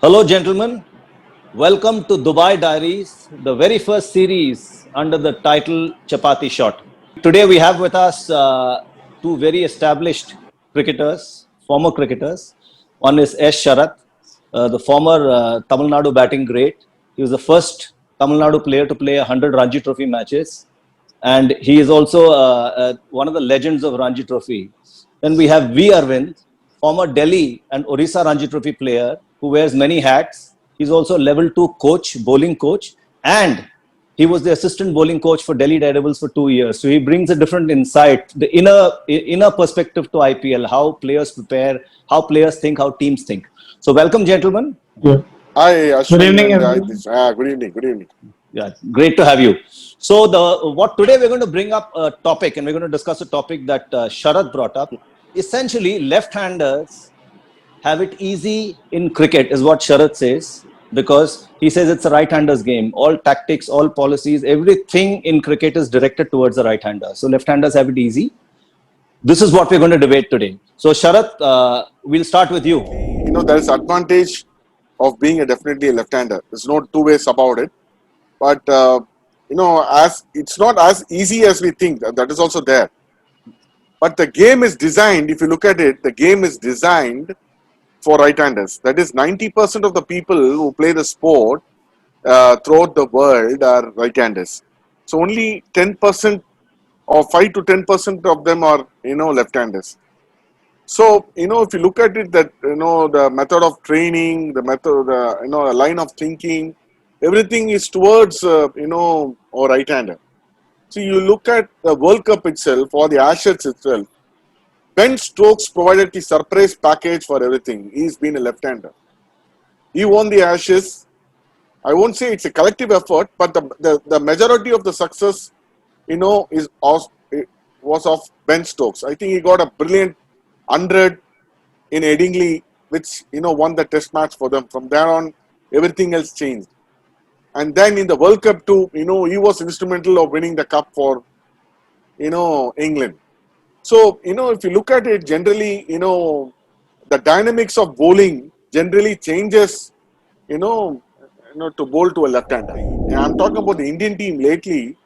Hello, gentlemen. Welcome to Dubai Diaries, the very first series under the title Chapati Shot. Today, we have with us two very established cricketers, former cricketers. One is S. Sharath, the former Tamil Nadu batting great. He was the first Tamil Nadu player to play 100 Ranji Trophy matches. And he is also one of the legends of Ranji Trophy. Then we have V. Arvind, former Delhi and Orissa Ranji Trophy player who wears many hats. He's also a level 2 coach, bowling coach, and he was the assistant bowling coach for Delhi Daredevils for 2 years. So he brings a different insight, the inner perspective to IPL, how players prepare, how players think, how teams think. So welcome, gentlemen. Yeah. Hi, Ashwin. Good evening, and, everyone. good evening. Good evening. Yeah, great to have you. So today we're going to bring up a topic, and we're going to discuss a topic that Sharad brought up. Essentially, left-handers have it easy in cricket, is what Sharad says, because he says it's a right-handers game. All tactics, all policies, everything in cricket is directed towards the right-hander. So left-handers have it easy. This is what we're going to debate today. So Sharad, we'll start with you. There is advantage of being definitely a left-hander. There's no two ways about it. But as it's not as easy as we think. That is also there. But the game is designed. If you look at it, the game is designed for right-handers. That is, 90% of the people who play the sport throughout the world are right-handers. So only 10% or 5 to 10% of them are left-handers. So if you look at it, that the method of training, the method, the line of thinking, everything is towards a right-hander. So you look at the World Cup itself or the Ashes itself. Ben Stokes provided the surprise package for everything. He's been a left-hander. He won the Ashes. I won't say it's a collective effort, but the majority of the success, was of Ben Stokes. I think he got a brilliant 100 in Headingley, which won the Test match for them. From there on, everything else changed. And then in the World Cup too, he was instrumental of winning the cup for England. So if you look at it generally, the dynamics of bowling generally changes, to bowl to a left-hander. And I'm talking about the Indian team lately.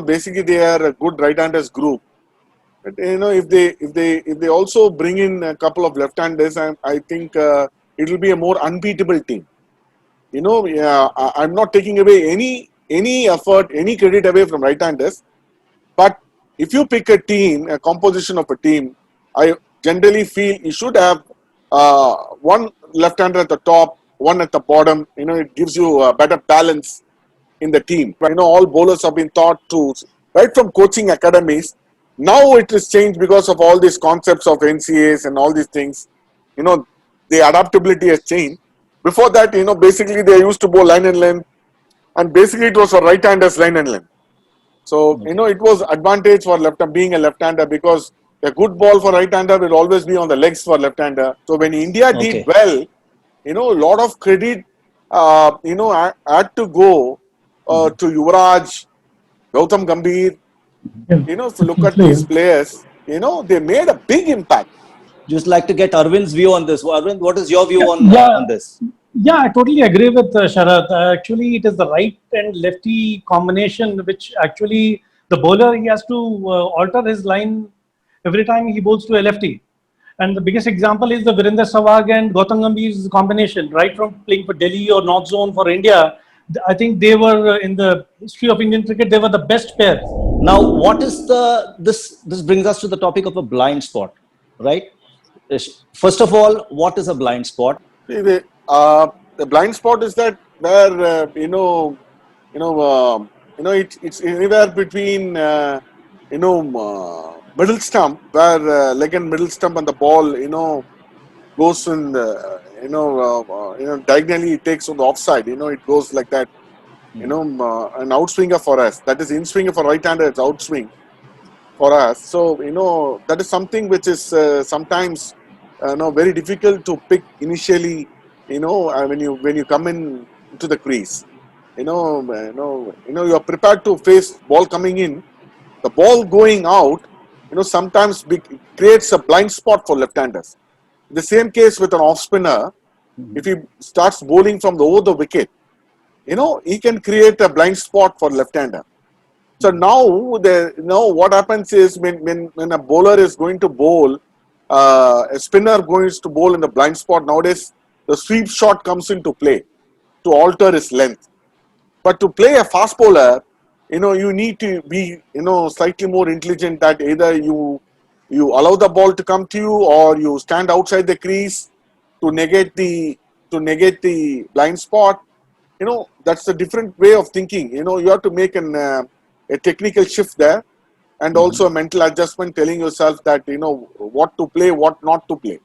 Basically they are a good right-handers group. But if they also bring in a couple of left-handers, I think it will be a more unbeatable team. I'm not taking away any effort, any credit away from right-handers. But if you pick a team, a composition of a team, I generally feel you should have one left-hander at the top, one at the bottom. It gives you a better balance in the team. All bowlers have been taught to, right from coaching academies. Now it is changed because of all these concepts of NCAs and all these things. The adaptability has changed. Before that, basically they used to bowl line and length, and basically it was for right-handers line and length. So, it was advantage for being a left-hander, because a good ball for right-hander will always be on the legs for left-hander. So when India did well, a lot of credit, had to go to Yuvraj, Gautam Gambhir. If you look at these players, they made a big impact. Just like to get Arvind's view on this. Arvind, what is your view on this? Yeah, I totally agree with Sharath. Actually, it is the right and lefty combination which actually the bowler, he has to alter his line every time he bowls to a lefty. And the biggest example is the Virender Sehwag and Gautam Gambhir's combination, right from playing for Delhi or North Zone for India. I think they were, in the history of Indian cricket, they were the best pair. Now, what is this brings us to the topic of a blind spot, right? First of all, what is a blind spot? The blind spot is that where it's anywhere between middle stump, where leg and middle stump and the ball goes in diagonally, it takes on the offside. It goes like that. An outswinger for us. That is in swinger for right-hander. It's outswing for us. So that is something which is sometimes very difficult to pick initially. When you come in to the crease, you are prepared to face ball coming in, the ball going out. Sometimes creates a blind spot for left-handers. The same case with an off spinner. if he starts bowling from over the wicket, he can create a blind spot for left-hander. So now what happens is when a bowler is going to bowl, a spinner goes to bowl in the blind spot, nowadays the sweep shot comes into play to alter his length. But to play a fast bowler, you need to be, slightly more intelligent, that either you allow the ball to come to you, or you stand outside the crease to negate the blind spot. That's a different way of thinking. You have to make a technical shift there, and also a mental adjustment, telling yourself that what to play, what not to play.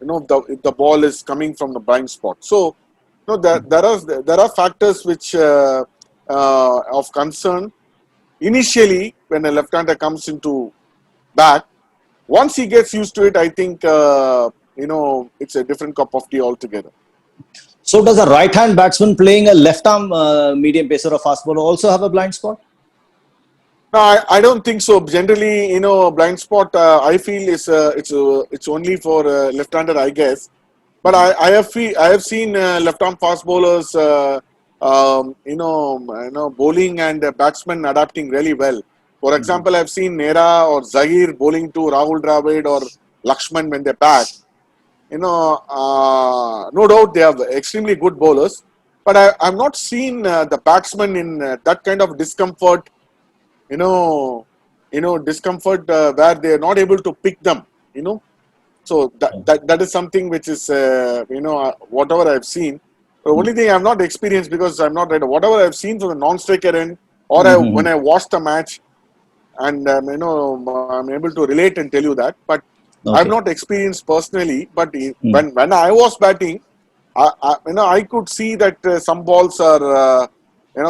If the ball is coming from the blind spot. So there are factors which of concern initially when a left-hander comes into bat. Once he gets used to it, I think it's a different cup of tea altogether. So does a right-hand batsman playing a left-arm medium pacer or fast bowler also have a blind spot? No, I don't think so. Generally, blind spot, I feel it's only for left-hander, I guess. But I have seen left-arm fast bowlers, bowling and batsmen adapting really well. For example, I've seen Nehra or Zahir bowling to Rahul Dravid or Lakshman when they bat. No doubt they are extremely good bowlers. But I've not seen the batsmen in that kind of discomfort. Discomfort where they are not able to pick them. So that is something which is, whatever I've seen. The only thing I've not experienced, because I'm not ready, whatever I've seen from the non-striker end, or when I watched the match, and I'm able to relate and tell you that. But I've not experienced personally. But when I was batting, I could see that some balls are,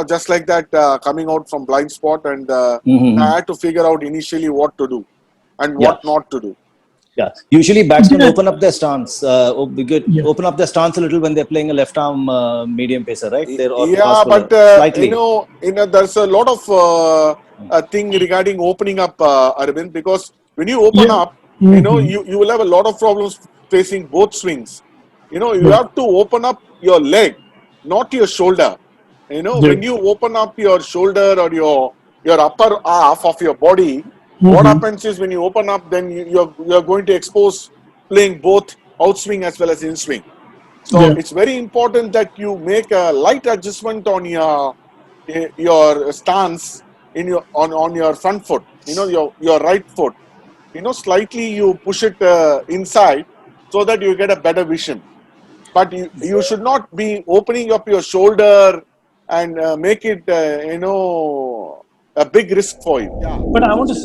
just like that, coming out from blind spot, and I had to figure out initially what to do and what not to do. Yeah, usually batsmen open up their stance. Open up their stance a little when they're playing a left-arm medium pacer, right? Slightly. There's a lot of thing regarding opening up, Arvind, because when you open up, you will have a lot of problems facing both swings. You have to open up your leg, not your shoulder. When you open up your shoulder or your upper half of your body, what happens is when you open up, then you're going to expose playing both outswing as well as in swing. So it's very important that you make a light adjustment on your stance on your front foot. Your right foot. Slightly you push it inside so that you get a better vision. But you should not be opening up your shoulder and make it a big risk for you. But I want to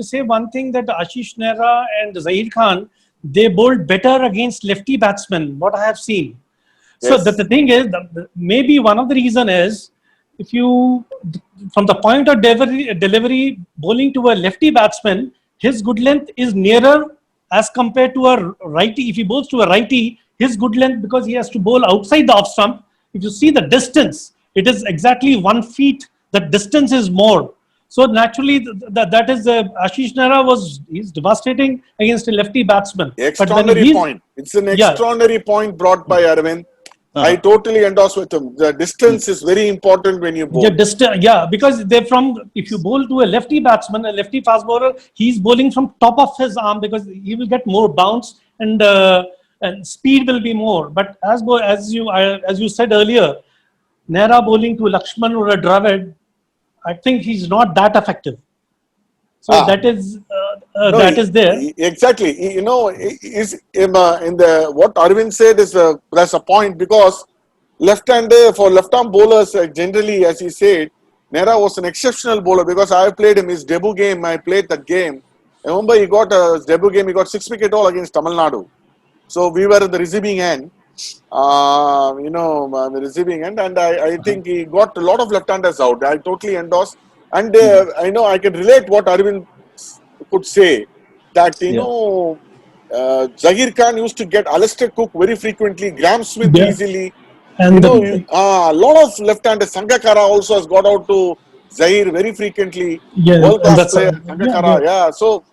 say one thing, that Ashish Nehra and Zahir Khan, they bowled better against lefty batsmen, what I have seen. So the thing is, maybe one of the reason is, if you, from the point of delivery, bowling to a lefty batsman, his good length is nearer as compared to a righty. If he bowls to a righty, his good length, because he has to bowl outside the off stump, if you see the distance, it is exactly 1 feet. The distance is more. So naturally, that is Ashish Nehra he's devastating against a lefty batsman. Extraordinary point. It's an extraordinary point brought by Arvind. I totally endorse with him. The distance is very important when you bowl. Because if you bowl to a lefty batsman, a lefty fast bowler, he's bowling from top of his arm, because he will get more bounce and speed will be more. But as you said earlier, Nehra bowling to Lakshman or a Dravid, I think he's not that effective. So that is there. Exactly. Is in the what Arvind said is that's a point, because left-hander for left-arm bowlers generally, as he said, Nehra was an exceptional bowler, because I played him his debut game. I played that game. I remember he got his debut game. He got 6-wicket haul against Tamil Nadu. So we were at the receiving end. The receiving end, and I think he got a lot of left-handers out. I totally endorse, and I can relate what Arvind could say, that Zahir Khan used to get Alistair Cook very frequently, Graham Smith easily, and a lot of left-handers. Sangakkara also has got out to Zahir very frequently. World-class player Sangakkara. So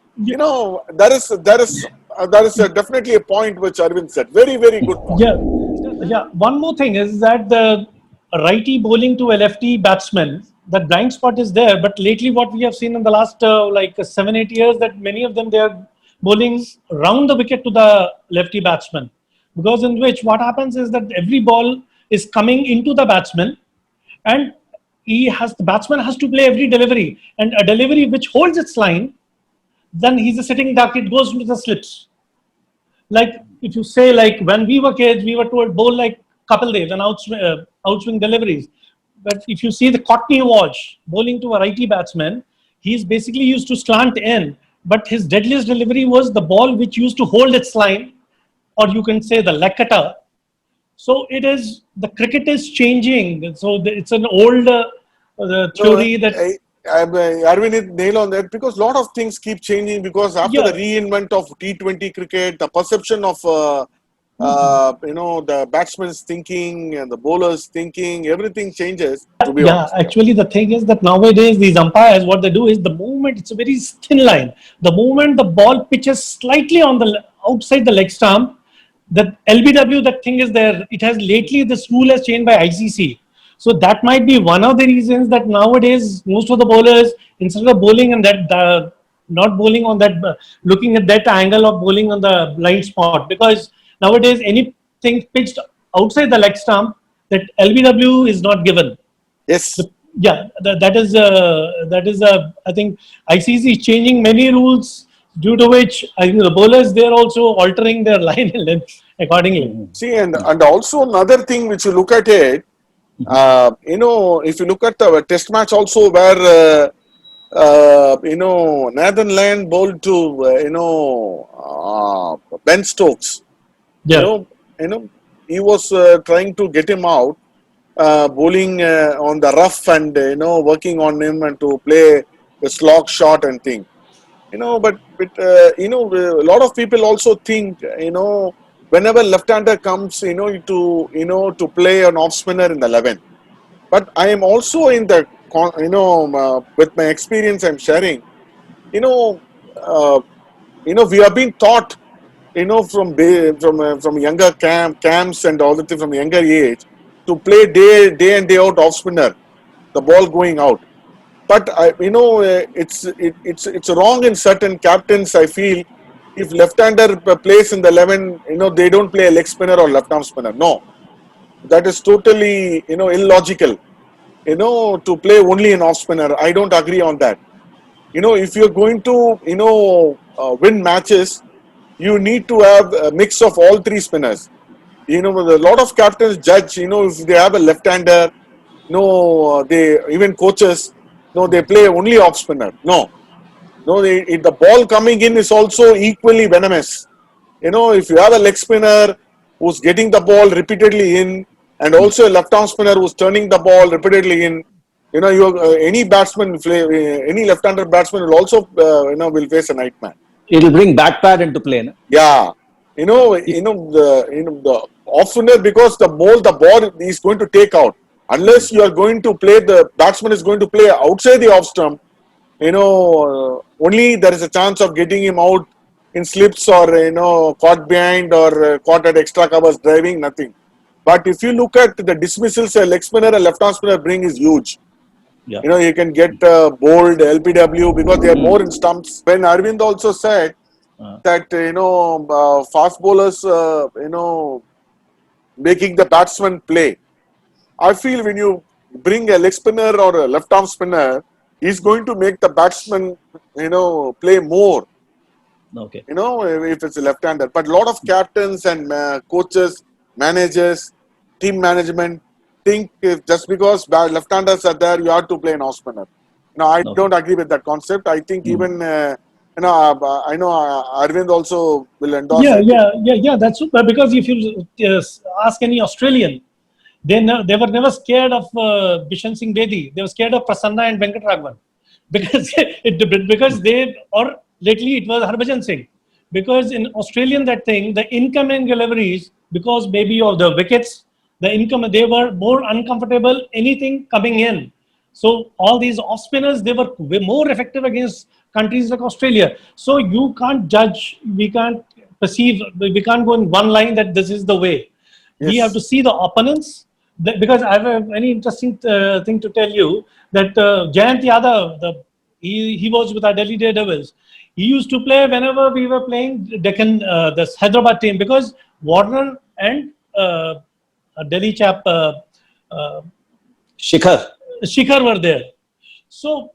there is that is definitely a point which Arvind said. Very, very good point. Yeah, yeah. One more thing is that the righty bowling to a lefty batsman, that blind spot is there. But lately, what we have seen in the last 7-8 years, that many of them they are bowling round the wicket to the lefty batsman, because in which what happens is that every ball is coming into the batsman, and the batsman has to play every delivery, and a delivery which holds its line, then he's a sitting duck. It goes into the slips. Like if you say, like when we were kids, we were told bowl like Kapil Dev and outswing deliveries. But if you see the Courtney Walsh bowling to a righty batsman, he's basically used to slant in, but his deadliest delivery was the ball which used to hold its line, or you can say the leg cutter. So it is, the cricket is changing. So it's an old theory that Arvind hit nail on that, because a lot of things keep changing, because after Yeah. the reinvent of T20 cricket, the perception of the batsman's thinking and the bowler's thinking, everything changes, to be yeah, honest. actually the thing is that nowadays these umpires, what they do is, the moment, it's a very thin line, the moment the ball pitches slightly on the outside the leg stump, the LBW, that thing is there. It has lately, this rule has changed by ICC. So that might be one of the reasons that nowadays most of the bowlers, instead of bowling and that not bowling on that, looking at that angle of bowling on the blind spot, because nowadays anything pitched outside the leg stump, that LBW is not given. Yes. Yeah, that is I think ICC is changing many rules, due to which I think the bowlers, they're also altering their line and length accordingly. See, and also another thing which you look at it, if you look at the test match also, where Nathan Lyon bowled to Ben Stokes. Yeah. He was trying to get him out, bowling on the rough, and working on him and to play the slog shot and thing. But a lot of people also think, whenever left-hander comes, to play an off spinner in the 11. But I am also in the, with my experience I'm sharing, we have been taught, from younger camps and all the things from younger age, to play day in day out off spinner, the ball going out. But it's wrong in certain captains. I feel, if left-hander plays in the 11, they don't play a leg spinner or left-arm spinner. No, that is totally illogical. To play only an off spinner, I don't agree on that. If you're going to win matches, you need to have a mix of all three spinners. A lot of captains judge, if they have a left-hander, they, even coaches, they play only off spinner. No, the ball coming in is also equally venomous. If you have a leg spinner who's getting the ball repeatedly in, and also a left-arm spinner who's turning the ball repeatedly in, any batsman, any left-hander batsman will also, will face a nightmare. It'll bring bat pad into play. No? Yeah, the off spinner, because the ball is going to take out. Unless you are going to play, the batsman is going to play outside the off stump, only there is a chance of getting him out in slips, or caught behind, or caught at extra covers driving, nothing. But if you look at the dismissals a leg spinner and left arm spinner bring, is huge. Yeah. You can get bowled LPW, because they are more in stumps. When Arvind also said that fast bowlers making the batsman play, I feel when you bring a leg spinner or a left arm spinner, he's going to make the batsman play more. Okay. If it's a left-hander. But a lot of captains and coaches, managers, team management think, if just because left-handers are there, you have to play an off spinner. I don't agree with that concept. I think even I know Arvind also will endorse it. Yeah. That's super, because if you ask any Australian, they were never scared of Bishan Singh Bedi. They were scared of Prasanna and Venkat Raghavan, because or lately it was Harbhajan Singh, because in Australian, that thing, the incoming deliveries, because maybe of the wickets, they were more uncomfortable anything coming in. So all these off spinners, they were way more effective against countries like Australia. So you can't judge, we can't perceive, we can't go in one line that this is the way. We have to Yes. see the opponents. Because I have a very interesting thing to tell you that Jayant Yadav, he was with our Delhi Daredevils. He used to play whenever we were playing Deccan, this Hyderabad team, because Warner and a Delhi chap, Shikhar. Shikhar were there. So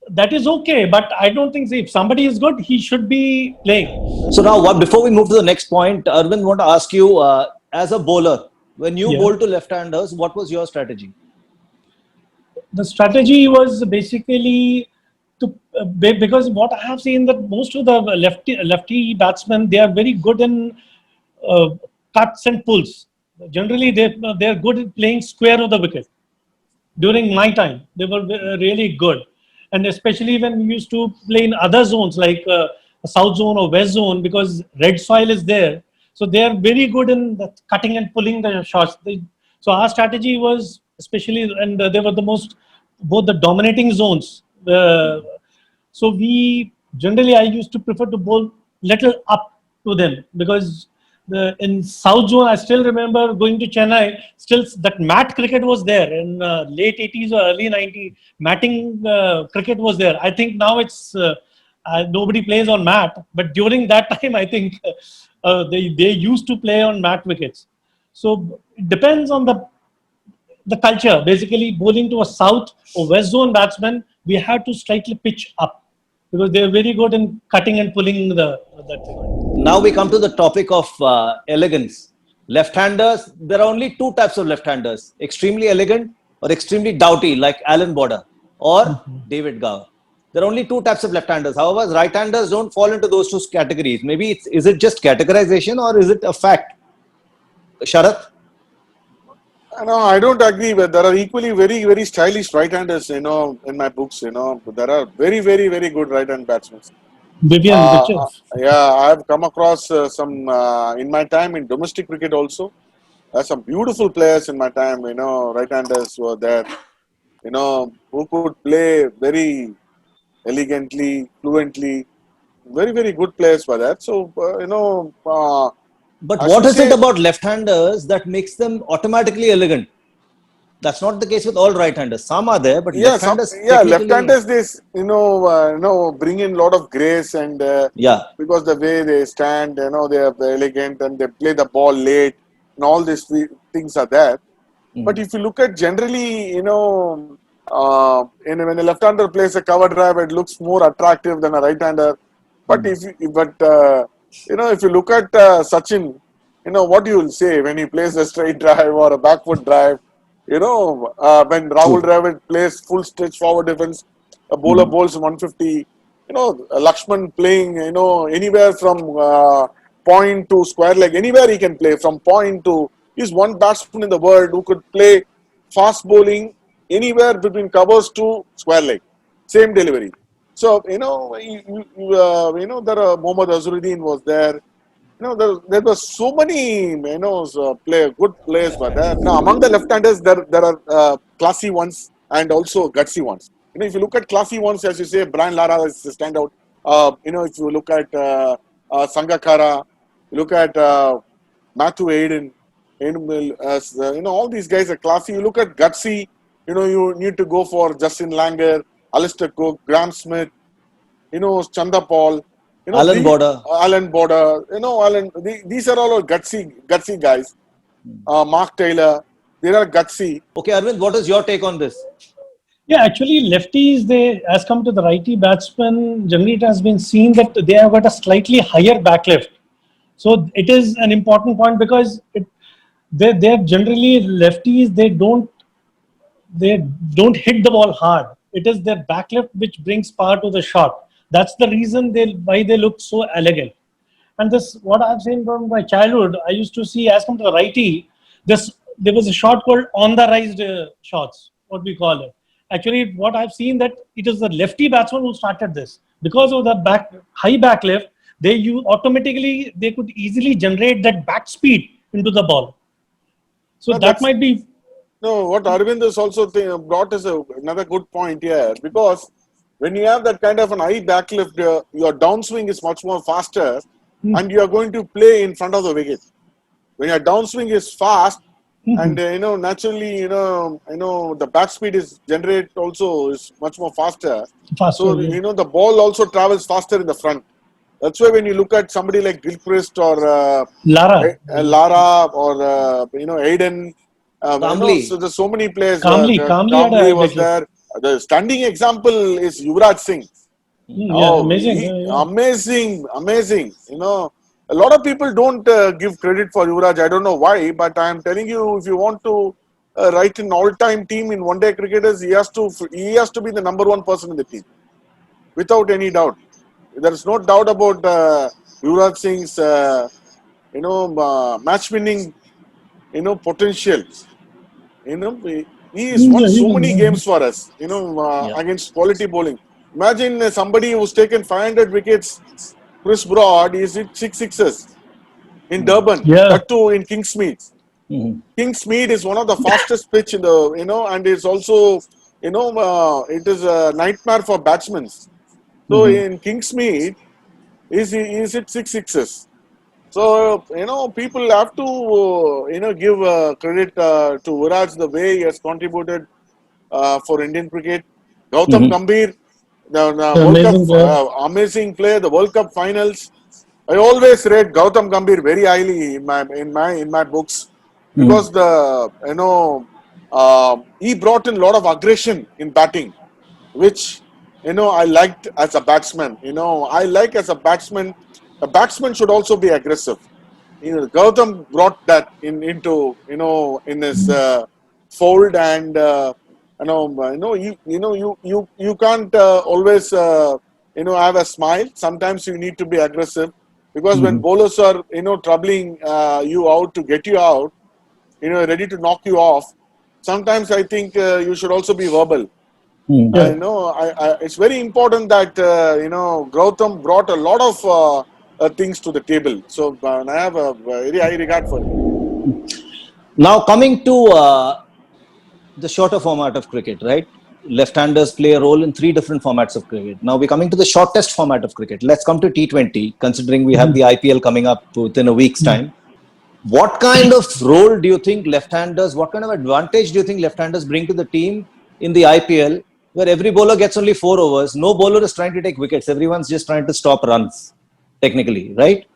that is okay, but I don't think if somebody is good, he should be playing. So now, before we move to the next point, Arvind, want to ask you, as a bowler, when you Yeah. bowl to left-handers, what was your strategy? The strategy was basically to because what I have seen that most of the lefty batsmen, they are very good in uh, cuts and pulls. Generally, they're good at playing square of the wicket. During my time, they were really good, and especially when we used to play in other zones like south zone or west zone, because red soil is there, so they are very good in the cutting and pulling the shots. So our strategy was especially, and they were the most both the dominating zones. So we generally, I used to prefer to bowl little up to them, because in South Zone, I still remember going to Chennai. Still, that mat cricket was there in late 80s or early 90s. Matting cricket was there. I think now it's nobody plays on mat, but during that time, I think they used to play on mat wickets. So it depends on the culture. Basically, bowling to a south or west zone batsman, we have to slightly pitch up, because they're very good in cutting and pulling that thing. Now we come to the topic of elegance. Left-handers, there are only two types of left-handers: extremely elegant or extremely doughty, like Alan Border or David Gower. There are only two types of left-handers. However, right-handers don't fall into those two categories. Maybe is it just categorization or is it a fact? Sharath? No, I don't agree. But there are equally very, very stylish right-handers. In my books, there are very, very, very good right-hand batsmen. Vivian Richard. Yeah, I've come across some in my time in domestic cricket also. There's some beautiful players in my time. Right-handers were there. Who could play very elegantly, fluently. Very, very good players were that. So But I what should is it say, about left-handers that makes them automatically elegant? That's not the case with all right-handers. Some are there, but yeah, left-handers technically, left-handers bring in a lot of grace and yeah. because the way they stand, they are elegant and they play the ball late, and all these things are there. But Mhm. if you look at generally, when a left-hander plays a cover drive, it looks more attractive than a right-hander. But if you look at Sachin, what you will say when he plays a straight drive or a backward drive. When Rahul True. Dravid plays full stretch forward defense, a bowler Mhm. bowls 150. Lakshman playing, anywhere from point to square leg, anywhere he can play from point to. He's one batsman in the world who could play fast bowling anywhere between covers to square leg, same delivery. So there are Mohammad Azharuddin was there. There were so many, good players were there. Now, among the left-handers, there are classy ones and also gutsy ones. If you look at classy ones, as you say, Brian Lara is the standout. If you look at Sangakkara, you look at Matthew Hayden, all these guys are classy. You look at gutsy, you need to go for Justin Langer, Alistair Cook, Graham Smith, Chanda Paul, Alan Border. Alan Border, these are all gutsy guys. Mark Taylor, they are gutsy. Okay, Arvind, what is your take on this? Yeah, actually, lefties, they, as come to the righty batsman, generally it has been seen that they have got a slightly higher back lift. So it is an important point, because they're generally lefties, they don't hit the ball hard. It is their back lift which brings power to the shot. That's the reason why they look so elegant. And this, what I've seen from my childhood, I used to see, as come to the righty, there was a shot called on the rise shots, what we call it. Actually, what I've seen that it is the lefty batsman who started this, because of the high back lift. They could easily generate that back speed into the ball. So No, that that's might be. no. What Arvind is also brought is another good point here, because when you have that kind of an high backlift, your downswing is much more faster, and you are going to play in front of the wicket. When your downswing is fast, and naturally, the bat speed is generate also is much more faster. Faster, So yeah. the ball also travels faster in the front. That's why when you look at somebody like Gilchrist or Lara. Lara or Aiden, so Kamli. there's so many players. Kamli had Kamble a was big hit. there. The standing example is Yuvraj Singh. Yeah, Oh, amazing. Yeah. amazing, amazing. A lot of people don't give credit for Yuvraj. I don't know why, but I am telling you, if you want to write an all-time team in one-day cricketers, he has to be the number one person in the team, without any doubt. There is no doubt about Yuvraj Singh's, match-winning, potential. He has won Yeah, he so was, many games for us, Yeah. against quality bowling. Imagine somebody who's taken 500 wickets, Chris Broad, he's hit 6 sixes in Durban, yeah. that too in Kingsmead. Mhm. Kingsmead is one of the fastest pitch in the, and it's also, it is a nightmare for batsmen. So Mhm. in Kingsmead, he's hit 6 sixes. So, people have to, give credit to Viraj the way he has contributed for Indian cricket. Gautam Mhm. Gambhir, the World Cup, Amazing player. amazing player, the World Cup finals. I always rate Gautam Gambhir very highly in my books, Mhm. because he brought in a lot of aggression in batting, which I liked as a batsman. I like as a batsman. A batsman should also be aggressive. Gautam brought that in his fold, and you can't always have a smile. Sometimes you need to be aggressive, because when Mhm. bowlers are troubling you out to get you out, ready to knock you off. Sometimes I think you should also be verbal. Mhm. Yeah. It's very important that Gautam brought a lot of things to the table. So I have a very high regard for him. Now coming to the shorter format of cricket, right? Left-handers play a role in three different formats of cricket. Now we're coming to the shortest format of cricket. Let's come to T20, considering we have the IPL coming up within a week's time. What kind of role do you think left-handers, what kind of advantage do you think left-handers bring to the team in the IPL, where every bowler gets only 4 overs? No bowler is trying to take wickets. Everyone's just trying to stop runs, technically, right?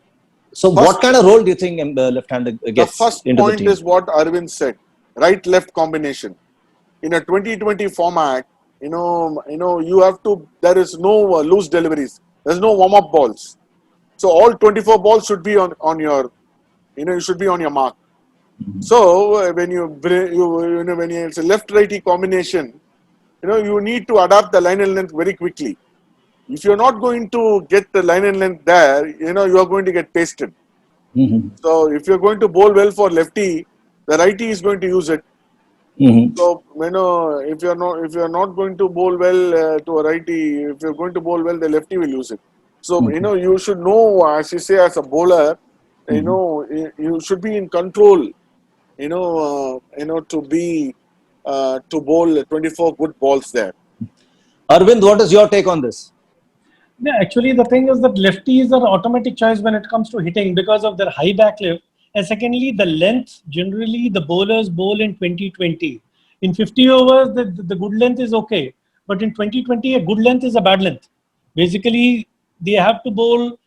So what First, kind of role do you think left-hander the gets first into the point team? is what Arvind said: right-left combination. In a 2020 format, you have to. There is no loose deliveries. There's no warm-up balls. So all 24 balls should be on your. You should be on your mark. So when when it's a left-righty combination, you need to adapt the line and length very quickly. If you're not going to get the line and length there, you are going to get pasted. Mm-hmm. So if you're going to bowl well for lefty, the righty is going to use it. Mm-hmm. So if you're not going to bowl well to a righty, if you're going to bowl well, the lefty will use it. So Mm-hmm. you should know, as you say, as a bowler, Mm-hmm. you should be in control. To be to bowl 24 good balls there. Arvind, what is your take on this? Yeah, actually, the thing is that lefties are automatic choice when it comes to hitting because of their high back lift. And secondly, the length, generally, the bowlers bowl in 2020. In 50 overs, the good length is okay. But in 2020, a good length is a bad length. Basically, they have to bowl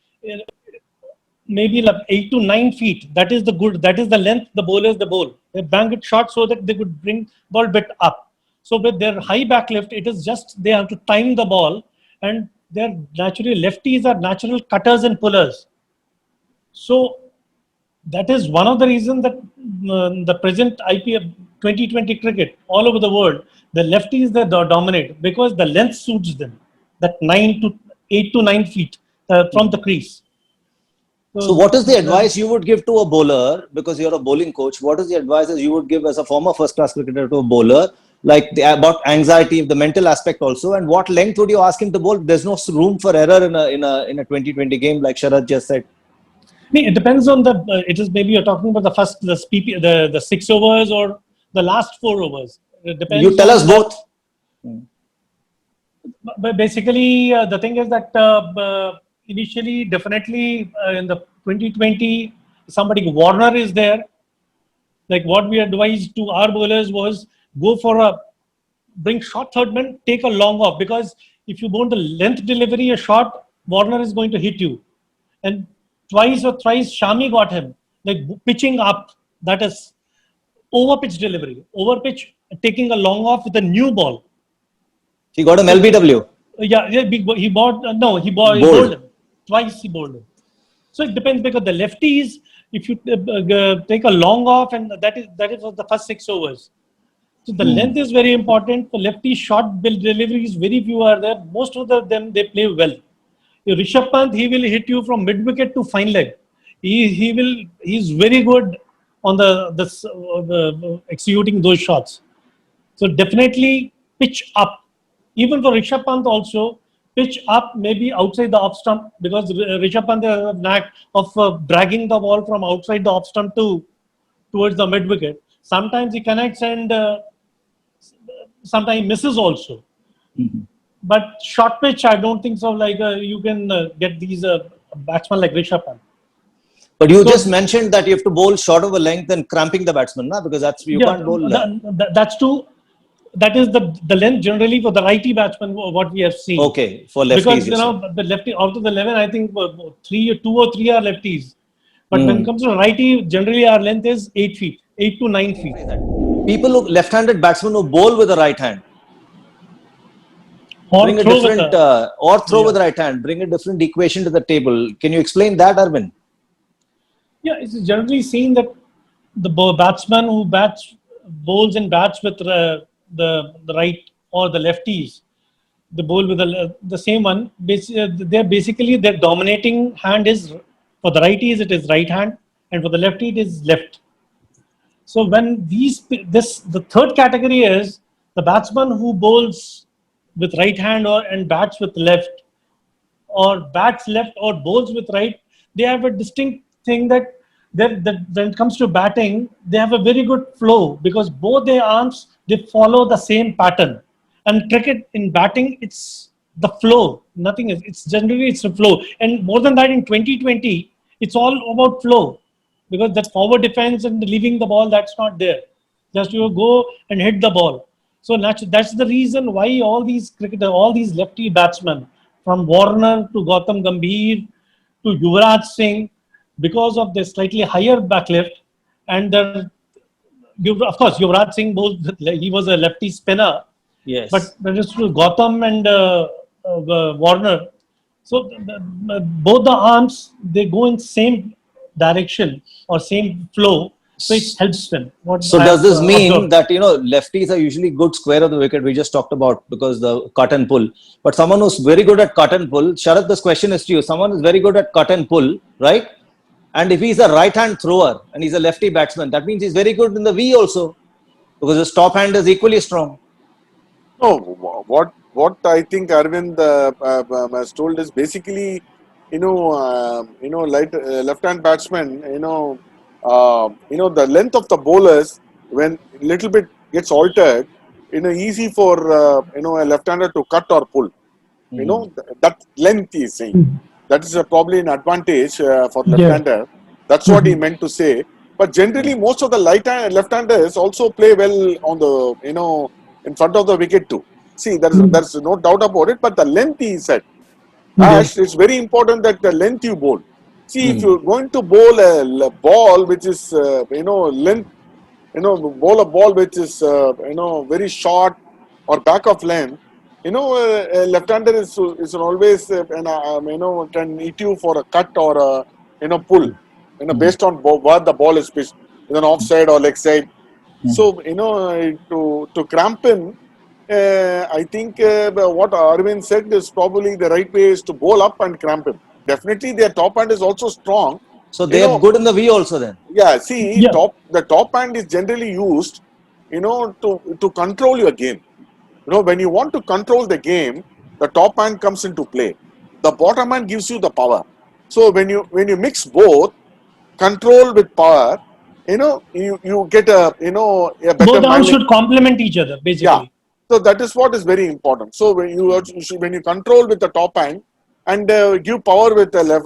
maybe like 8 to 9 feet. That is the good. That is the length the bowlers the bowl. They bang it short so that they could bring ball bit up. So with their high back lift, it is just they have to time the ball, and they're naturally lefties are natural cutters and pullers. So that is one of the reasons that the present IPL 2020 cricket all over the world, the lefties they dominate because the length suits them. That 8 to 9 feet from the crease. So, So what is the advice you would give to a bowler? Because you're a bowling coach, what is the advice that you would give as a former first-class cricketer to a bowler, like about anxiety, the mental aspect also, and what length would you ask him to bowl? There's no room for error in a 2020 game, like Sharad just said. it depends on the. It is maybe you're talking about the first the 6 overs or the last 4 overs. It You depends tell us on. both. But basically, the thing is that initially, definitely in the 2020, somebody Warner is there. Like what we advised to our bowlers was go for a bring short third man, take a long off, because if you want the length delivery, a short Warner is going to hit you. And twice or thrice Shami got him, like pitching up, that is over pitch delivery, over pitch, taking a long off with a new ball. He got an LBW. Yeah, he bought, no, he bought, he Bowled. bowled him. Twice he bowled him. So it depends, because the lefties, if you take a long off, and that is for the first 6 overs. So the length is very important. For lefty short deliveries, very few are there. Most of them, they play well. Rishabh Pant, he will hit you from mid wicket to fine leg. He's very good on the executing those shots. So definitely pitch up. Even for Rishabh Pant also, pitch up maybe outside the off stump, because Rishabh Pant has a knack of dragging the ball from outside the off stump towards the mid wicket. Sometimes he connects and sometimes misses also. But short pitch, I don't think so. Like you can get these batsmen like Rishabh Pant. But you just mentioned that you have to bowl short of a length and cramping the batsman, na? Because you can't bowl. That's true. That is the length generally for the righty batsman, what we have seen. Okay, for lefties. Because the lefty, out of the 11, I think 2 or 3 are lefties. But when it comes to righty, generally our length is 8 feet, 8 to 9 feet. People who left-handed batsmen who bowl with the right hand, Or bring a throw different throw with the right hand, bring a different equation to the table. Can you explain that, Arvind? Yeah, it's generally seen that the batsman who bowls and bats with the right or the lefties, the bowl with the same one. They're basically their dominating hand is, for the righties it is right hand, and for the lefty it is left. So when the third category is the batsman who bowls with right hand and bats with left, or bats left or bowls with right, they have a distinct thing that when it comes to batting, they have a very good flow, because both their arms, they follow the same pattern. And cricket, in batting, it's the flow. Nothing is. It's generally a flow. And more than that, in 2020, it's all about flow, because that forward defense and leaving the ball, that's not there. Just you go and hit the ball. So that's the reason why all these lefty batsmen, from Warner to Gautam Gambhir to Yuvraj Singh, because of the slightly higher backlift, and of course Yuvraj Singh he was a lefty spinner. Yes. But when it's to Gautam and Warner, so both the arms, they go in same direction or same flow, so it helps them. So does this mean that lefties are usually good square of the wicket? We just talked about, because the cut and pull. But someone who's very good at cut and pull, Sharath, this question is to you. Someone who's very good at cut and pull, right? And if he's a right-hand thrower and he's a lefty batsman, that means he's very good in the V also, because his top hand is equally strong. No, what I think Arvind has told is basically, left-hand batsmen, the length of the bowlers, when little bit gets altered, easy for a left-hander to cut or pull. That length he is saying. That is probably an advantage for left-hander. That's what he meant to say. But generally, most of the left-handers also play well on the in front of the wicket too. See, there's no doubt about it. But the length he said, Ash, it's very important that the length you bowl. See, if you're going to bowl a ball which is length, bowl a ball which is very short or back of length. A left-hander is always can hit you for a cut or a pull, based on where the ball is pitched, an offside or leg side. So to cramp him, I think what Arvind said is probably the right way is to bowl up and cramp him. Definitely, their top hand is also strong. So they are good in the V also then. Yeah, see, the top hand is generally used, to control your game. When you want to control the game, the top hand comes into play. The bottom hand gives you the power. So when you mix both, control with power, you get a better. Both arms should complement each other, basically. Yeah. So that is what is very important. So when you control with the top hand and give power with the left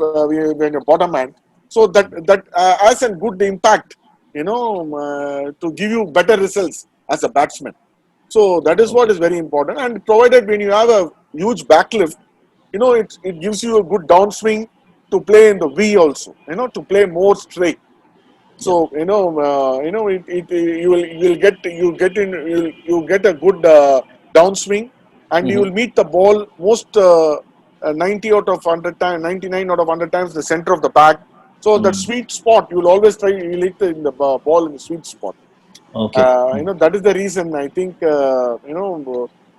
when your bottom hand. So that has a good impact, to give you better results as a batsman. So that is what is very important. And provided when you have a huge backlift, it gives you a good downswing to play in the V also. To play more straight. So you get a good downswing, and you will meet the ball most 90 out of 100 times, 99 out of 100 times the center of the bag. So that sweet spot, you will always try. You will hit the ball in the sweet spot. Okay. That is the reason I think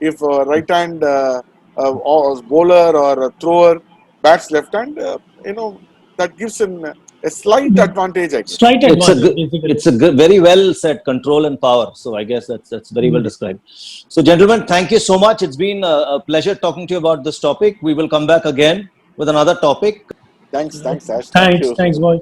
if a right hand or bowler or a thrower bats left hand, that gives him a slight advantage, I guess. Slight It's a advantage, good, basically. very well said control and power. So I guess that's very well described. So gentlemen, thank you so much. It's been a pleasure talking to you about this topic. We will come back again with another topic. Thanks, Ash. Thank Thanks, you. boy.